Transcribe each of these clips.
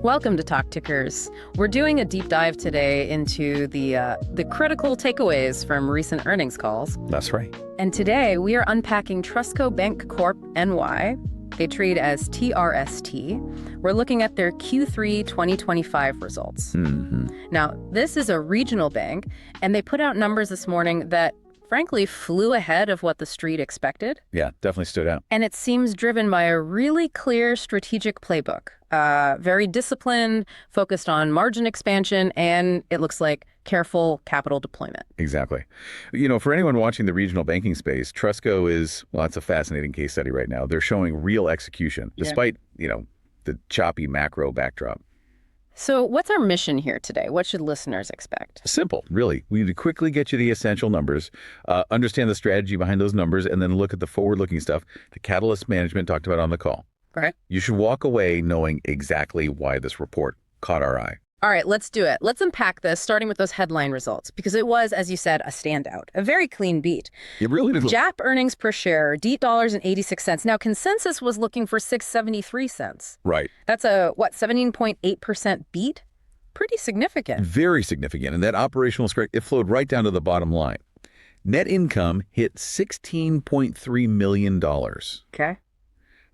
Welcome to Talk Tickers. We're doing a deep dive today into the critical takeaways from recent earnings calls. That's right. And today we are unpacking TrustCo Bank Corp NY. They trade as TRST. We're looking at their Q3 2025 results. Now, this is a regional bank, and they put out numbers this morning that frankly flew ahead of what the street expected. Yeah, definitely stood out. And it seems driven by a really clear strategic playbook. Very disciplined, focused on margin expansion, and it looks like careful capital deployment. Exactly. You know, for anyone watching the regional banking space, TrustCo is, well, it's a fascinating case study right now. They're showing real execution, despite, the choppy macro backdrop. So what's our mission here today? What should listeners expect? Simple, really. We need to quickly get you the essential numbers, understand the strategy behind those numbers, and then look at the forward-looking stuff the catalyst management talked about on the call. Right. You should walk away knowing exactly why this report caught our eye. All right, let's do it. Let's unpack this, starting with those headline results, because it was, as you said, a standout, a very clean beat. It really did. GAAP earnings per share, $8.86. Now, consensus was looking for 6.73 cents. Right. That's a, 17.8% beat? Pretty significant. Very significant. And that operational strength, it flowed right down to the bottom line. Net income hit $16.3 million. Okay.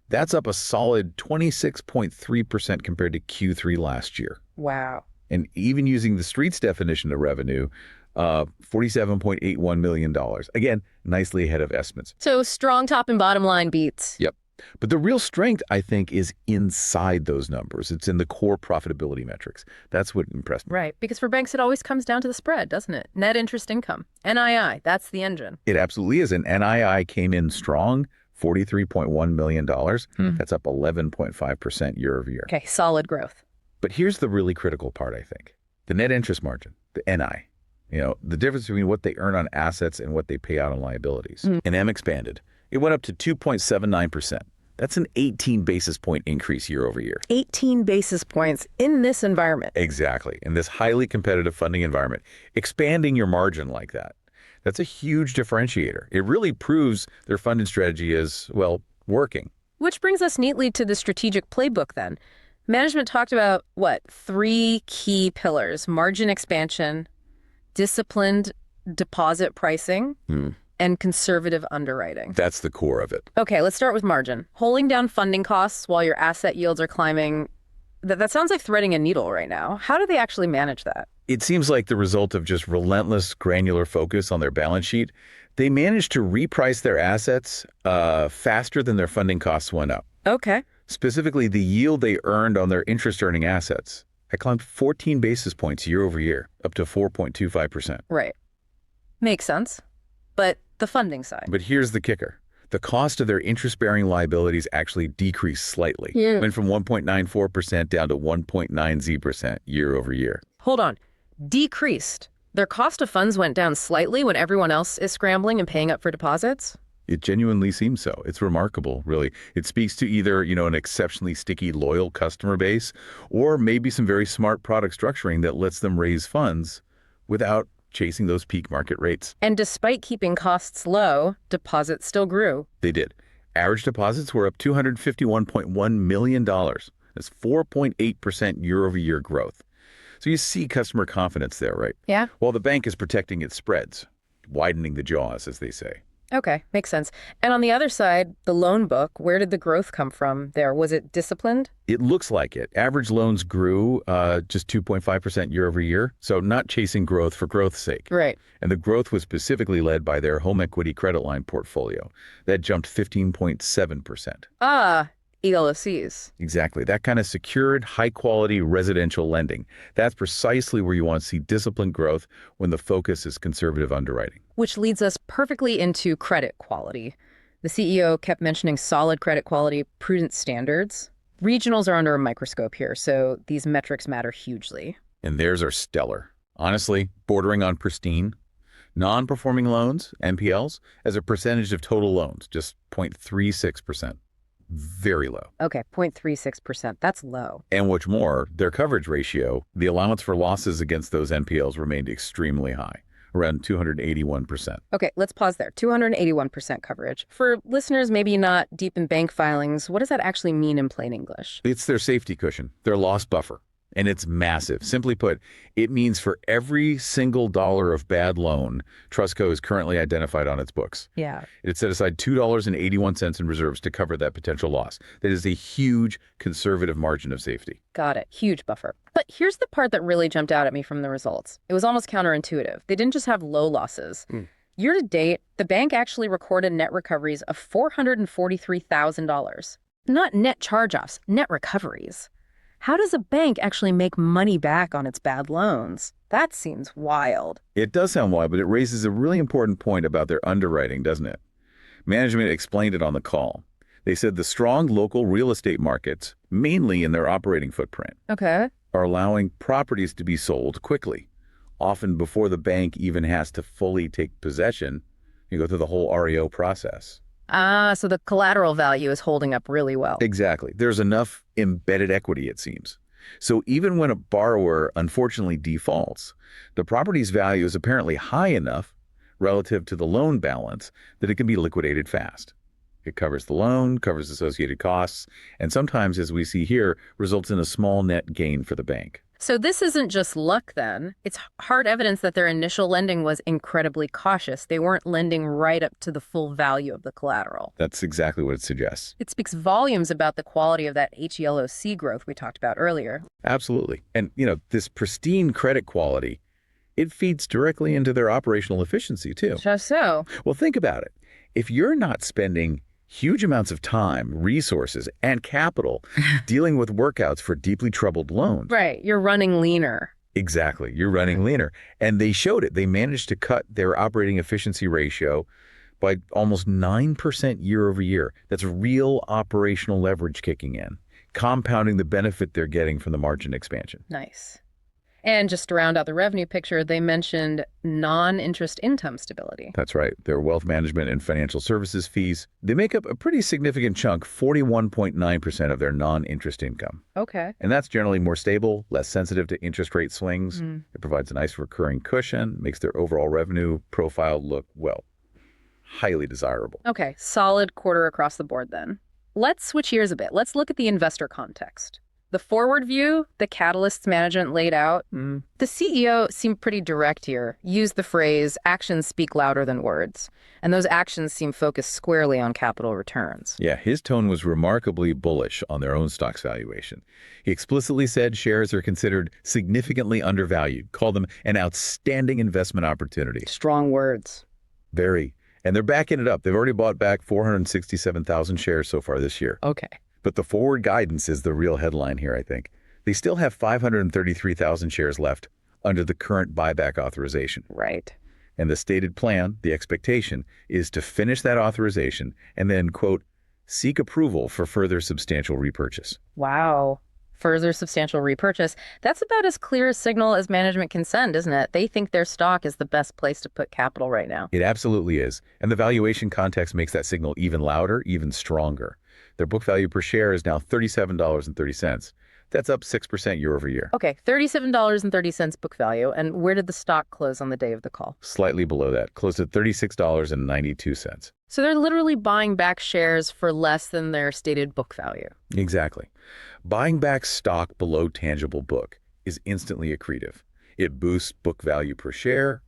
That's up a solid 26.3% compared to Q3 last year. Wow. And even using the street's definition of revenue, $47.81 million. Again, nicely ahead of estimates. So strong top and bottom line beats. Yep. But the real strength, I think, is inside those numbers. It's in the core profitability metrics. That's what impressed me. Right. Because for banks, it always comes down to the spread, doesn't it? Net interest income. NII. That's the engine. It absolutely is. And NII came in strong. $43.1 million. That's up 11.5% year over year. Okay, solid growth. But here's the really critical part, I think. The net interest margin, the NI. The difference between what they earn on assets and what they pay out on liabilities. And M expanded. It went up to 2.79%. That's an 18 basis point increase year over year. 18 basis points in this environment. Exactly. In this highly competitive funding environment, expanding your margin like that. That's a huge differentiator. It really proves their funding strategy is, well, working. Which brings us neatly to the strategic playbook then. Management talked about, three key pillars: margin expansion, disciplined deposit pricing, and conservative underwriting. That's the core of it. Okay, let's start with margin. Holding down funding costs while your asset yields are climbing. That sounds like threading a needle right now. How do they actually manage that? It seems like the result of just relentless granular focus on their balance sheet. They managed to reprice their assets faster than their funding costs went up. Okay. Specifically, the yield they earned on their interest-earning assets had climbed 14 basis points year over year, up to 4.25%. Right. Makes sense. But the funding side. But here's the kicker. The cost of their interest-bearing liabilities actually decreased slightly. Went from 1.94% down to 1.90% year over year. Hold on. Decreased. Their cost of funds went down slightly when everyone else is scrambling and paying up for deposits? It genuinely seems so. It's remarkable, really. It speaks to either, an exceptionally sticky, loyal customer base, or maybe some very smart product structuring that lets them raise funds without chasing those peak market rates. And despite keeping costs low, deposits still grew. They did. Average deposits were up $251.1 million. That's 4.8% year-over-year growth. So you see customer confidence there, right? Yeah. While the bank is protecting its spreads, widening the jaws, as they say. Okay, makes sense. And on the other side, the loan book, where did the growth come from there? Was it disciplined? It looks like it. Average loans grew just 2.5% year over year. So not chasing growth for growth's sake. Right. And the growth was specifically led by their home equity credit line portfolio. That jumped 15.7%. ELOCs. Exactly. That kind of secured, high-quality residential lending. That's precisely where you want to see disciplined growth when the focus is conservative underwriting. Which leads us perfectly into credit quality. The CEO kept mentioning solid credit quality, prudent standards. Regionals are under a microscope here, so these metrics matter hugely. And theirs are stellar. Honestly, bordering on pristine. Non-performing loans, NPLs, as a percentage of total loans, just 0.36%. Very low. Okay, 0.36%. That's low. And what's more, their coverage ratio, the allowance for losses against those NPLs remained extremely high, around 281%. Okay, let's pause there. 281% coverage. For listeners maybe not deep in bank filings, what does that actually mean in plain English? It's their safety cushion, their loss buffer, and it's massive. Simply put, it means for every single dollar of bad loan, TrustCo is currently identified on its books. Yeah. It set aside $2.81 in reserves to cover that potential loss. That is a huge conservative margin of safety. Got it. Huge buffer. But here's the part that really jumped out at me from the results. It was almost counterintuitive. They didn't just have low losses. Year to date, the bank actually recorded net recoveries of $443,000. Not net charge-offs, net recoveries. How does a bank actually make money back on its bad loans? That seems wild. It does sound wild, but it raises a really important point about their underwriting, doesn't it? Management explained it on the call. They said the strong local real estate markets, mainly in their operating footprint, Okay. are allowing properties to be sold quickly, often before the bank even has to fully take possession. You go through the whole REO process. So the collateral value is holding up really well. Exactly. There's enough embedded equity, it seems. So even when a borrower unfortunately defaults, the property's value is apparently high enough relative to the loan balance that it can be liquidated fast. It covers the loan, covers associated costs, and sometimes, as we see here, results in a small net gain for the bank. So this isn't just luck then. It's hard evidence that their initial lending was incredibly cautious. They weren't lending right up to the full value of the collateral. That's exactly what it suggests. It speaks volumes about the quality of that HELOC growth we talked about earlier. Absolutely. And, this pristine credit quality, it feeds directly into their operational efficiency, too. Just so. Well, think about it. If you're not spending huge amounts of time, resources, and capital dealing with workouts for deeply troubled loans. Right. You're running leaner. Exactly. You're running leaner. And they showed it. They managed to cut their operating efficiency ratio by almost 9% year over year. That's real operational leverage kicking in, compounding the benefit they're getting from the margin expansion. Nice. And just to round out the revenue picture, they mentioned non-interest income stability. That's right. Their wealth management and financial services fees, they make up a pretty significant chunk, 41.9% of their non-interest income. Okay. And that's generally more stable, less sensitive to interest rate swings. It provides a nice recurring cushion, makes their overall revenue profile look, well, highly desirable. Okay. Solid quarter across the board then. Let's switch gears a bit. Let's look at the investor context. The forward view, the catalysts management laid out, the CEO seemed pretty direct here, used the phrase, actions speak louder than words. And those actions seem focused squarely on capital returns. Yeah, his tone was remarkably bullish on their own stock's valuation. He explicitly said shares are considered significantly undervalued, called them an outstanding investment opportunity. Strong words. Very. And they're backing it up. They've already bought back 467,000 shares so far this year. Okay. But the forward guidance is the real headline here, I think. They still have 533,000 shares left under the current buyback authorization. Right. And the stated plan, the expectation, is to finish that authorization and then, quote, seek approval for further substantial repurchase. Wow. Further substantial repurchase. That's about as clear a signal as management can send, isn't it? They think their stock is the best place to put capital right now. It absolutely is. And the valuation context makes that signal even louder, even stronger. Their book value per share is now $37.30. That's up 6% year over year. Okay, $37.30 book value. And where did the stock close on the day of the call? Slightly below that, closed at $36.92. So they're literally buying back shares for less than their stated book value. Exactly. Buying back stock below tangible book is instantly accretive. It boosts book value per share.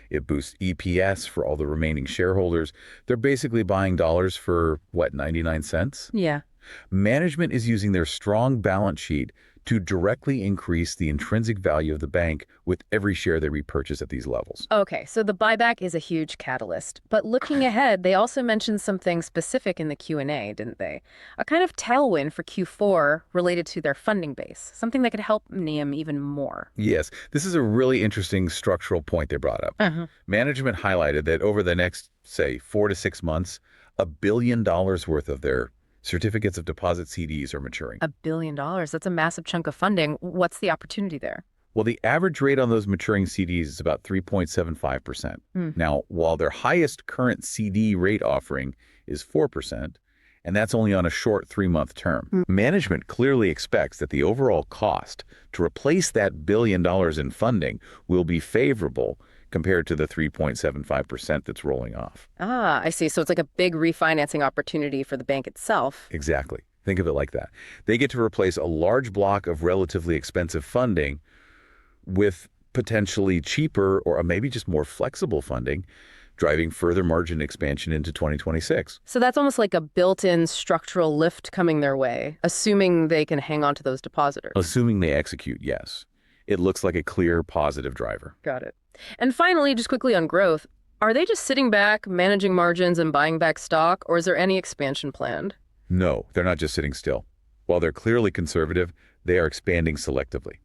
It boosts EPS for all the remaining shareholders. They're basically buying dollars for, 99 cents? Yeah. Management is using their strong balance sheet to directly increase the intrinsic value of the bank with every share they repurchase at these levels. Okay, so the buyback is a huge catalyst. But looking ahead, they also mentioned something specific in the Q&A, didn't they? A kind of tailwind for Q4 related to their funding base, something that could help NIM even more. Yes, this is a really interesting structural point they brought up. Management highlighted that over the next, say, 4 to 6 months, $1 billion worth of their certificates of deposit CDs are maturing. $1 billion. That's a massive chunk of funding. What's the opportunity there? Well, the average rate on those maturing CDs is about 3.75%. Now, while their highest current CD rate offering is 4%, and that's only on a short 3-month term, management clearly expects that the overall cost to replace that $1 billion in funding will be favorable compared to the 3.75% that's rolling off. Ah, I see. So it's like a big refinancing opportunity for the bank itself. Exactly. Think of it like that. They get to replace a large block of relatively expensive funding with potentially cheaper or maybe just more flexible funding, driving further margin expansion into 2026. So that's almost like a built-in structural lift coming their way, assuming they can hang on to those depositors. Assuming they execute, yes. It looks like a clear positive driver. Got it. And finally, just quickly on growth, are they just sitting back, managing margins and buying back stock, or is there any expansion planned? No, they're not just sitting still. While they're clearly conservative, they are expanding selectively.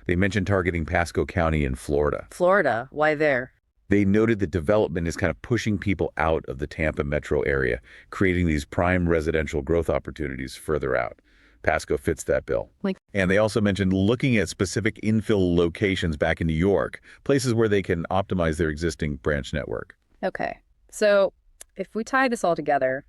They mentioned targeting Pasco County in Florida. Florida, why there? They noted that development is kind of pushing people out of the Tampa metro area, creating these prime residential growth opportunities further out. Pasco fits that bill. And they also mentioned looking at specific infill locations back in New York, places where they can optimize their existing branch network. Okay. So if we tie this all together,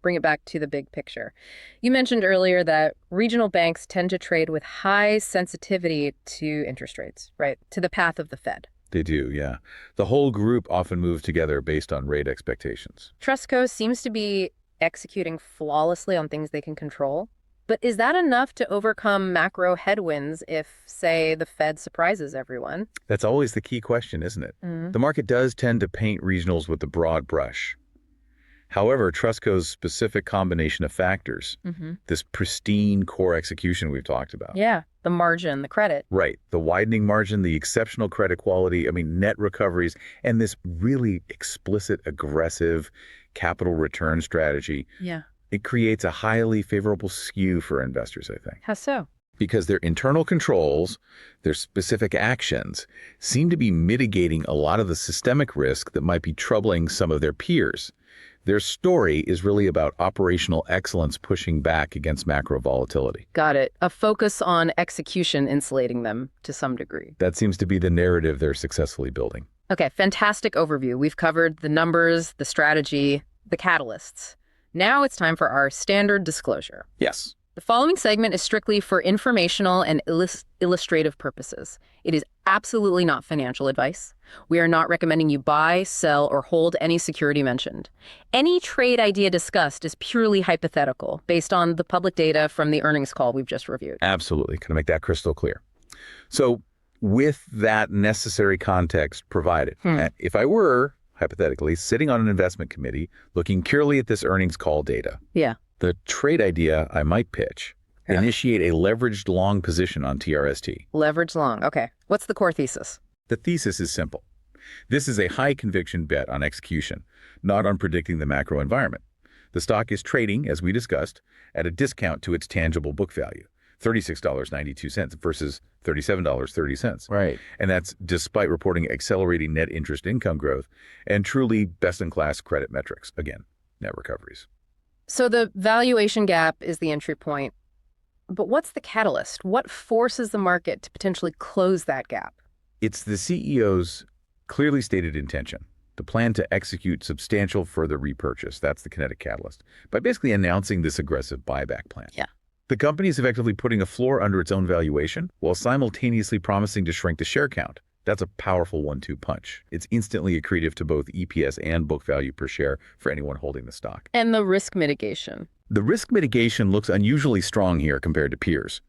bring it back to the big picture. You mentioned earlier that regional banks tend to trade with high sensitivity to interest rates, right? To the path of the Fed. They do, yeah. The whole group often moves together based on rate expectations. TrustCo seems to be executing flawlessly on things they can control. But is that enough to overcome macro headwinds if, say, the Fed surprises everyone? That's always the key question, isn't it? The market does tend to paint regionals with a broad brush. However, TrustCo's specific combination of factors, this pristine core execution we've talked about. Yeah, the margin, the credit. Right. The widening margin, the exceptional credit quality, net recoveries, and this really explicit, aggressive capital return strategy. Yeah. It creates a highly favorable skew for investors, I think. How so? Because their internal controls, their specific actions, seem to be mitigating a lot of the systemic risk that might be troubling some of their peers. Their story is really about operational excellence pushing back against macro volatility. Got it. A focus on execution insulating them to some degree. That seems to be the narrative they're successfully building. Okay, fantastic overview. We've covered the numbers, the strategy, the catalysts. Now it's time for our standard disclosure. Yes. The following segment is strictly for informational and illustrative purposes. It is absolutely not financial advice. We are not recommending you buy, sell, or hold any security mentioned. Any trade idea discussed is purely hypothetical, based on the public data from the earnings call we've just reviewed. Absolutely. Can I make that crystal clear? So with that necessary context provided, if I were, hypothetically, sitting on an investment committee looking purely at this earnings call data, the trade idea I might pitch, initiate a leveraged long position on TRST. Leveraged long. Okay. What's the core thesis? The thesis is simple. This is a high conviction bet on execution, not on predicting the macro environment. The stock is trading, as we discussed, at a discount to its tangible book value, $36.92 versus $37.30. Right. And that's despite reporting accelerating net interest income growth and truly best-in-class credit metrics. Again, net recoveries. So the valuation gap is the entry point. But what's the catalyst? What forces the market to potentially close that gap? It's the CEO's clearly stated intention, the plan to execute substantial further repurchase. That's the kinetic catalyst, by basically announcing this aggressive buyback plan. Yeah. The company is effectively putting a floor under its own valuation while simultaneously promising to shrink the share count. That's a powerful 1-2 punch. It's instantly accretive to both EPS and book value per share for anyone holding the stock. And the risk mitigation. The risk mitigation looks unusually strong here compared to peers.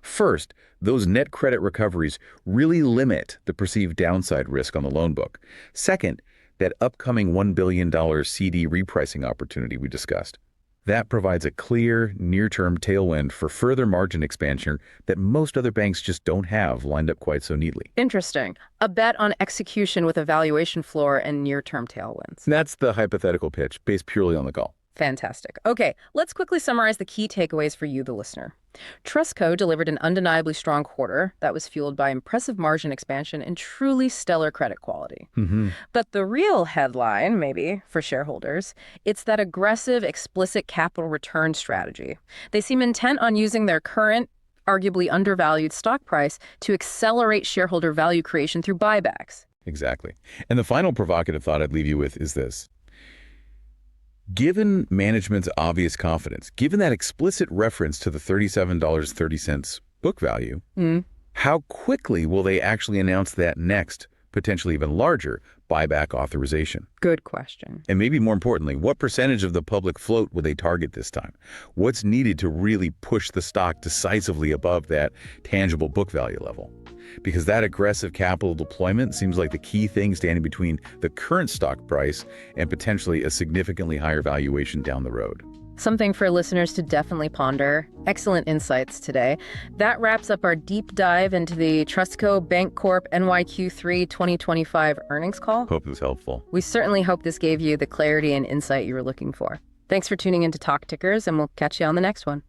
First, those net credit recoveries really limit the perceived downside risk on the loan book. Second, that upcoming $1 billion CD repricing opportunity we discussed. That provides a clear, near-term tailwind for further margin expansion that most other banks just don't have lined up quite so neatly. Interesting. A bet on execution with a valuation floor and near-term tailwinds. That's the hypothetical pitch, based purely on the call. Fantastic. Okay, let's quickly summarize the key takeaways for you, the listener. TrustCo delivered an undeniably strong quarter that was fueled by impressive margin expansion and truly stellar credit quality. But the real headline, maybe, for shareholders, it's that aggressive, explicit capital return strategy. They seem intent on using their current, arguably undervalued stock price to accelerate shareholder value creation through buybacks. Exactly. And the final provocative thought I'd leave you with is this. Given management's obvious confidence, given that explicit reference to the $37.30 book value, how quickly will they actually announce that next potentially even larger buyback authorization? Good question. And maybe more importantly, what percentage of the public float would they target this time? What's needed to really push the stock decisively above that tangible book value level? Because that aggressive capital deployment seems like the key thing standing between the current stock price and potentially a significantly higher valuation down the road. Something for listeners to definitely ponder. Excellent insights today. That wraps up our deep dive into the TrustCo Bank Corp NY Q3 2025 earnings call. Hope it was helpful. We certainly hope this gave you the clarity and insight you were looking for. Thanks for tuning in to Talk Tickers, and we'll catch you on the next one.